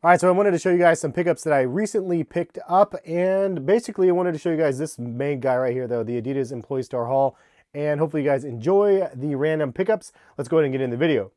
All right, so I wanted to show you guys some pickups that I recently picked up, and basically I wanted to show you guys this main guy right here though, the Adidas Employee Store Haul, and hopefully you guys enjoy the random pickups. Let's go ahead and get in the video.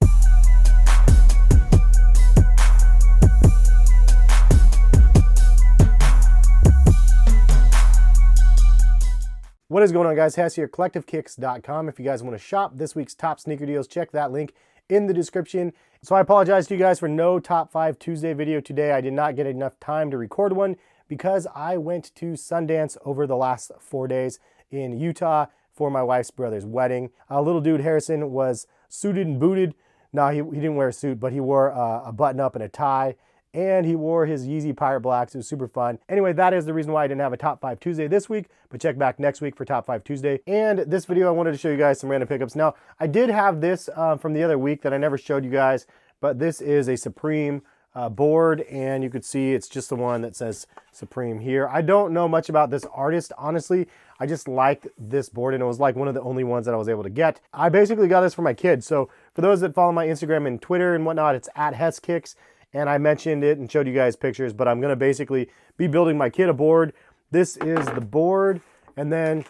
What is going on, guys? Hess here, CollectiveKicks.com. If you guys want to shop this week's top sneaker deals, check that link in the description. So I apologize to you guys for no Top 5 Tuesday video today. I did not get enough time to record one because I went to Sundance over the last 4 days in Utah for my wife's brother's wedding. Little dude Harrison was suited and booted. No, he didn't wear a suit, but he wore a button up and a tie. And he wore his Yeezy Pirate Blacks. It was super fun. Anyway, that is the reason why I didn't have a Top 5 Tuesday this week, but check back next week for Top 5 Tuesday. And this video, I wanted to show you guys some random pickups. Now, I did have this from the other week that I never showed you guys, but this is a Supreme board, and you could see it's just the one that says Supreme here. I don't know much about this artist, honestly. I just liked this board, and it was like one of the only ones that I was able to get. I basically got this for my kids. So for those that follow my Instagram and Twitter and whatnot, it's at HessKicks. And I mentioned it and showed you guys pictures, but I'm gonna basically be building my kid a board. This is the board, and then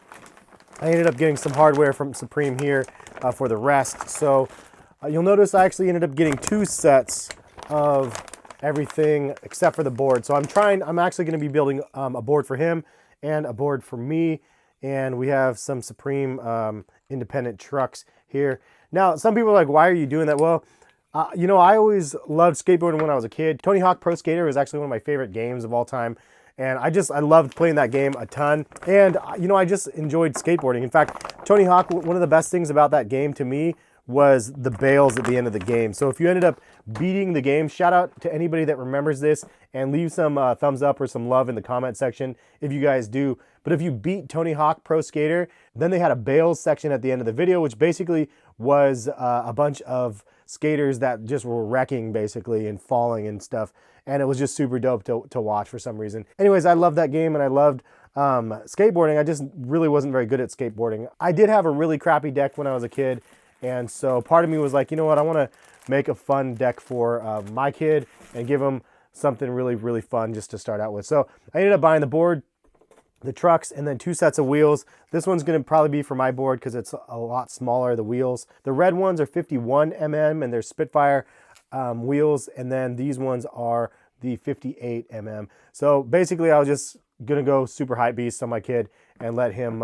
I ended up getting some hardware from Supreme here for the rest. So you'll notice I actually ended up getting 2 sets of everything except for the board. So I'm actually gonna be building a board for him and a board for me. And we have some Supreme independent trucks here. Now, some people are like, why are you doing that? Well, you know, I always loved skateboarding when I was a kid. Tony Hawk Pro Skater was actually one of my favorite games of all time. And I loved playing that game a ton. And, you know, I just enjoyed skateboarding. In fact, Tony Hawk, one of the best things about that game to me was the bails at the end of the game. So if you ended up beating the game, shout out to anybody that remembers this and leave some thumbs up or some love in the comment section if you guys do. But if you beat Tony Hawk Pro Skater, then they had a bails section at the end of the video, which basically was a bunch of skaters that just were wrecking basically and falling and stuff. And it was just super dope to watch for some reason. Anyways, I loved that game and I loved skateboarding. I just really wasn't very good at skateboarding. I did have a really crappy deck when I was a kid. And so part of me was like, you know what, I want to make a fun deck for my kid and give him something really, really fun just to start out with. So I ended up buying the board, the trucks, and then 2 sets of wheels. This one's going to probably be for my board because it's a lot smaller, the wheels. The red ones are 51 mm and they're Spitfire wheels, and then these ones are the 58 mm. So basically I was just going to go super hype beast on my kid and let him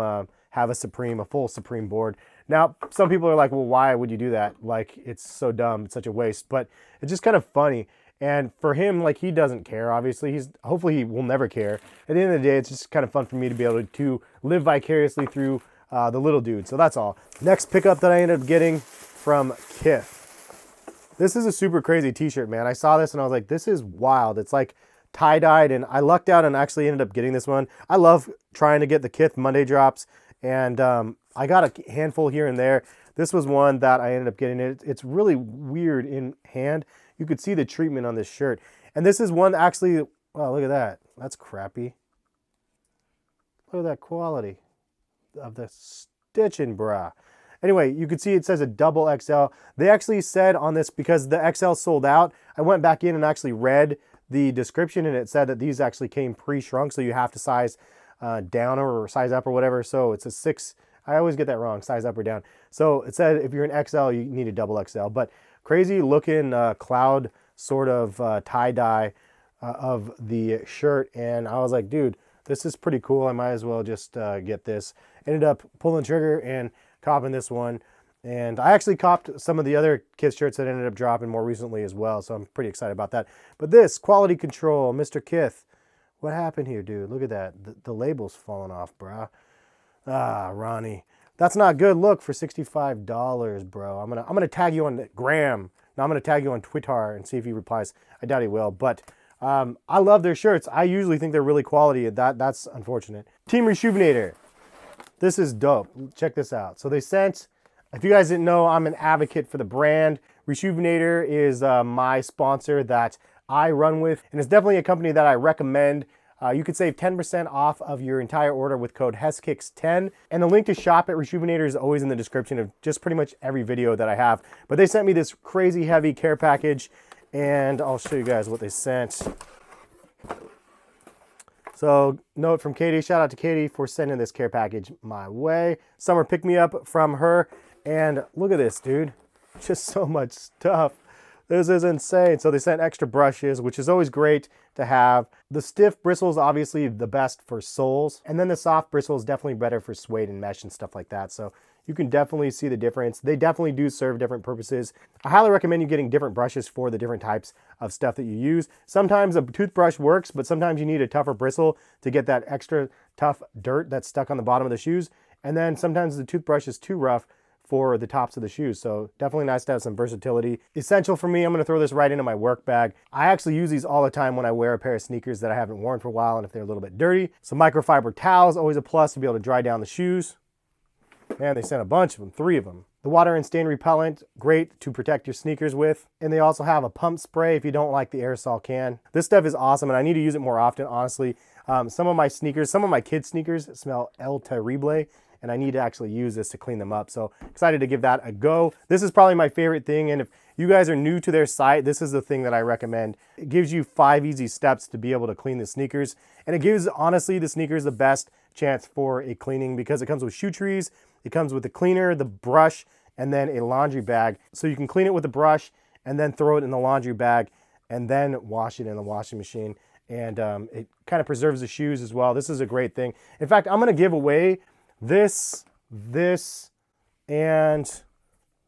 have a full Supreme board. Now, some people are like, well, why would you do that? Like, it's so dumb, it's such a waste, but it's just kind of funny. And for him, like, he doesn't care, obviously. Hopefully he will never care. At the end of the day, it's just kind of fun for me to be able to live vicariously through the little dude. So that's all. Next pickup that I ended up getting from Kith. This is a super crazy t-shirt, man. I saw this and I was like, this is wild. It's like tie-dyed, and I lucked out and actually ended up getting this one. I love trying to get the Kith Monday drops, and I got a handful here and there. This was one that I ended up getting. It's really weird in hand. You could see the treatment on this shirt. And this is one actually, wow, look at that. That's crappy. Look at that quality of the stitching, brah. Anyway, you could see it says a double XL. They actually said on this, because the XL sold out, I went back in and actually read the description, and it said that these actually came pre-shrunk, so you have to size down or size up or whatever. So it's a 6, I always get that wrong, size up or down. So it said if you're an XL, you need a double XL. But crazy looking cloud sort of tie-dye of the shirt. And I was like, dude, this is pretty cool. I might as well just get this. Ended up pulling trigger and copping this one. And I actually copped some of the other Kith shirts that ended up dropping more recently as well. So I'm pretty excited about that. But this, quality control, Mr. Kith. What happened here, dude? Look at that. The label's falling off, bro. Ah, Ronnie. That's not good. Look, for $65, bro. I'm gonna tag you on Graham. Now I'm gonna tag you on Twitter and see if he replies. I doubt he will, but I love their shirts. I usually think they're really quality. That's unfortunate. Team Reshoevn8r. This is dope. Check this out. So they sent, if you guys didn't know, I'm an advocate for the brand. Reshoevn8r is my sponsor that I run with, and it's definitely a company that I recommend. You could save 10% off of your entire order with code HessKicks10. And the link to shop at Reshoevn8r is always in the description of just pretty much every video that I have. But they sent me this crazy heavy care package, and I'll show you guys what they sent. So, note from Katie, shout out to Katie for sending this care package my way. Summer picked me up from her, and look at this, dude. Just so much stuff. This is insane. So they sent extra brushes, which is always great to have. The stiff bristles, obviously the best for soles, and then the soft bristle is definitely better for suede and mesh and stuff like that. So you can definitely see the difference. They definitely do serve different purposes. I highly recommend you getting different brushes for the different types of stuff that you use. Sometimes a toothbrush works, but sometimes you need a tougher bristle to get that extra tough dirt that's stuck on the bottom of the shoes. And then sometimes the toothbrush is too rough for the tops of the shoes. So definitely nice to have some versatility. Essential for me, I'm gonna throw this right into my work bag. I actually use these all the time when I wear a pair of sneakers that I haven't worn for a while and if they're a little bit dirty. Some microfiber towels, always a plus to be able to dry down the shoes. Man, they sent a bunch of them, 3 of them. The water and stain repellent, great to protect your sneakers with. And they also have a pump spray if you don't like the aerosol can. This stuff is awesome and I need to use it more often, honestly. Some of my sneakers, some of my kids' sneakers smell El Terrible, and I need to actually use this to clean them up. So excited to give that a go. This is probably my favorite thing, and if you guys are new to their site, this is the thing that I recommend. It gives you 5 easy steps to be able to clean the sneakers, and it gives, honestly, the sneakers the best chance for a cleaning because it comes with shoe trees, it comes with the cleaner, the brush, and then a laundry bag. So you can clean it with a brush and then throw it in the laundry bag and then wash it in the washing machine. And it kind of preserves the shoes as well. This is a great thing. In fact, I'm gonna give away this, and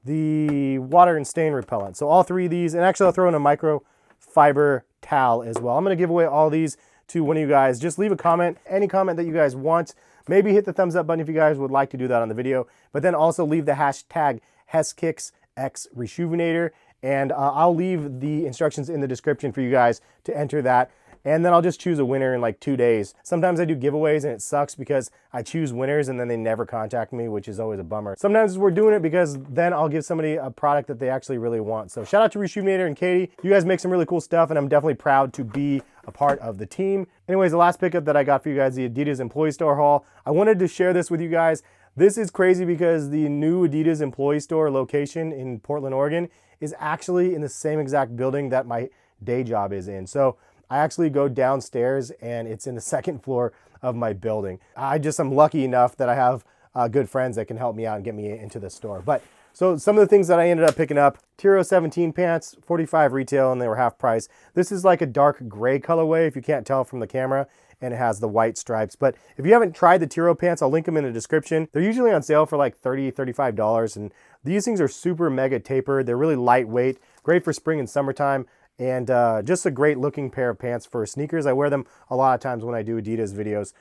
the water and stain repellent. So all 3 of these, and actually I'll throw in a microfiber towel as well. I'm gonna give away all these to one of you guys. Just leave a comment, any comment that you guys want. Maybe hit the thumbs up button if you guys would like to do that on the video, but then also leave the hashtag HeskixXRejuvenator, and I'll leave the instructions in the description for you guys to enter that. And then I'll just choose a winner in like 2 days. Sometimes I do giveaways and it sucks because I choose winners and then they never contact me, which is always a bummer. Sometimes we're doing it because then I'll give somebody a product that they actually really want. So shout out to Rejuvenator and Katie. You guys make some really cool stuff and I'm definitely proud to be a part of the team. Anyways, the last pickup that I got for you guys, the Adidas employee store haul. I wanted to share this with you guys. This is crazy because the new Adidas employee store location in Portland, Oregon is actually in the same exact building that my day job is in. So I actually go downstairs and it's in the 2nd floor of my building. I'm lucky enough that I have good friends that can help me out and get me into the store. But so some of the things that I ended up picking up, Tiro 17 pants, $45 retail, and they were half price. This is like a dark gray colorway if you can't tell from the camera, and it has the white stripes. But if you haven't tried the Tiro pants, I'll link them in the description. They're usually on sale for like $30, $35, and these things are super mega tapered. They're really lightweight, great for spring and summertime. And just a great looking pair of pants for sneakers. I wear them a lot of times when I do Adidas videos.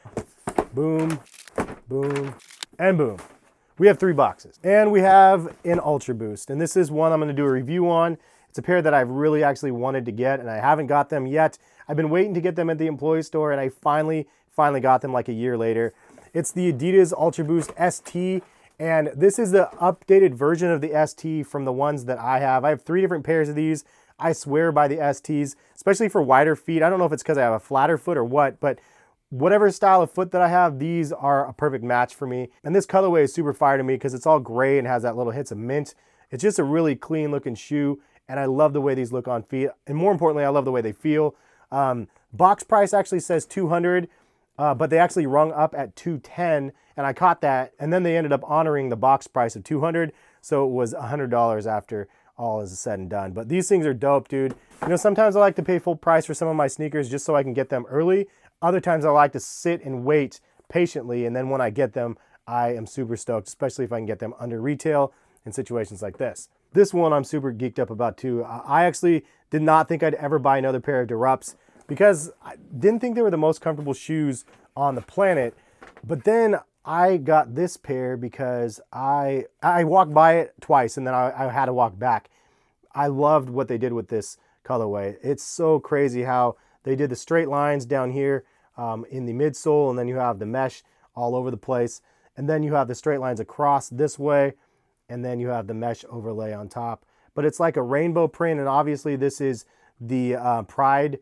Boom, boom, and boom. We have 3 boxes. And we have an Ultra Boost. And this is one I'm gonna do a review on. It's a pair that I've really actually wanted to get and I haven't got them yet. I've been waiting to get them at the employee store and I finally got them like a year later. It's the Adidas Ultra Boost ST. And this is the updated version of the ST from the ones that I have. I have 3 different pairs of these. I swear by the STs, especially for wider feet. I don't know if it's because I have a flatter foot or what, but whatever style of foot that I have, these are a perfect match for me. And this colorway is super fire to me because it's all gray and has that little hits of mint. It's just a really clean looking shoe. And I love the way these look on feet. And more importantly, I love the way they feel. Box price actually says $200, but they actually rung up at $210. And I caught that. And then they ended up honoring the box price of $200. So it was $100 after all is said and done. But these things are dope, dude. You know, sometimes I like to pay full price for some of my sneakers just so I can get them early. Other times I like to sit and wait patiently, and then when I get them, I am super stoked, especially if I can get them under retail in situations like this. This one I'm super geeked up about too. I actually did not think I'd ever buy another pair of Disrupts because I didn't think they were the most comfortable shoes on the planet. But then I got this pair because I walked by it twice and then I had to walk back. I loved what they did with this colorway. It's so crazy how they did the straight lines down here in the midsole, and then you have the mesh all over the place. And then you have the straight lines across this way, and then you have the mesh overlay on top. But it's like a rainbow print, and obviously this is the Pride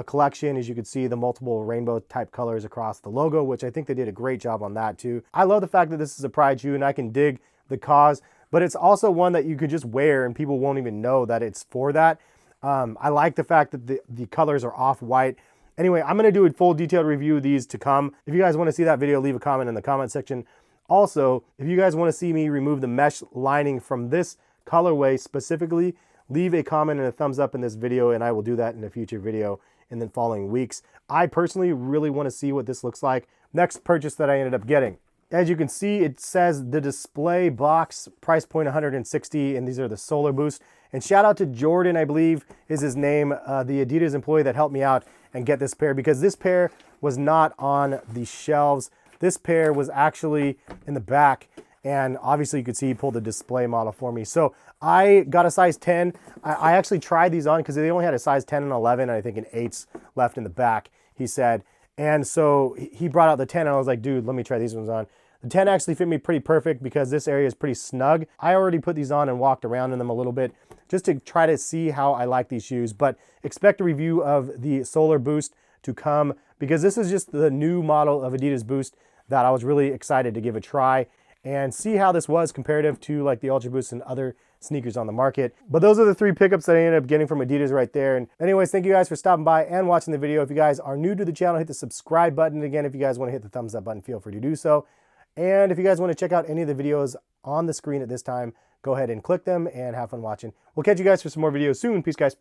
collection. As you can see, the multiple rainbow type colors across the logo, which I think they did a great job on that too. I love the fact that this is a Pride shoe and I can dig the cause, but it's also one that you could just wear and people won't even know that it's for that. I like the fact that the colors are off-white. Anyway, I'm going to do a full detailed review of these to come. If you guys want to see that video, leave a comment in the comment section. Also, if you guys want to see me remove the mesh lining from this colorway specifically, leave a comment and a thumbs up in this video, and I will do that in a future video in the following weeks. I personally really want to see what this looks like. Next purchase that I ended up getting. As you can see, it says the display box, price point 160, and these are the Solar Boost. And shout out to Jordan, I believe is his name, the Adidas employee that helped me out and get this pair, because this pair was not on the shelves. This pair was actually in the back, and obviously you could see he pulled the display model for me. So I got a size 10. I actually tried these on because they only had a size 10 and 11, and I think an 8's left in the back, he said. And so he brought out the 10, and I was like, dude, let me try these ones on. The 10 actually fit me pretty perfect because this area is pretty snug. I already put these on and walked around in them a little bit just to try to see how I like these shoes. But expect a review of the Solar Boost to come, because this is just the new model of Adidas Boost that I was really excited to give a try and see how this was comparative to like the Ultra Boost and other sneakers on the market. But those are the 3 pickups that I ended up getting from Adidas right there. And anyways, thank you guys for stopping by and watching the video. If you guys are new to the channel, hit the subscribe button. Again, if you guys want to hit the thumbs up button, feel free to do so. And if you guys want to check out any of the videos on the screen at this time, go ahead and click them and have fun watching. We'll catch you guys for some more videos soon. Peace, guys.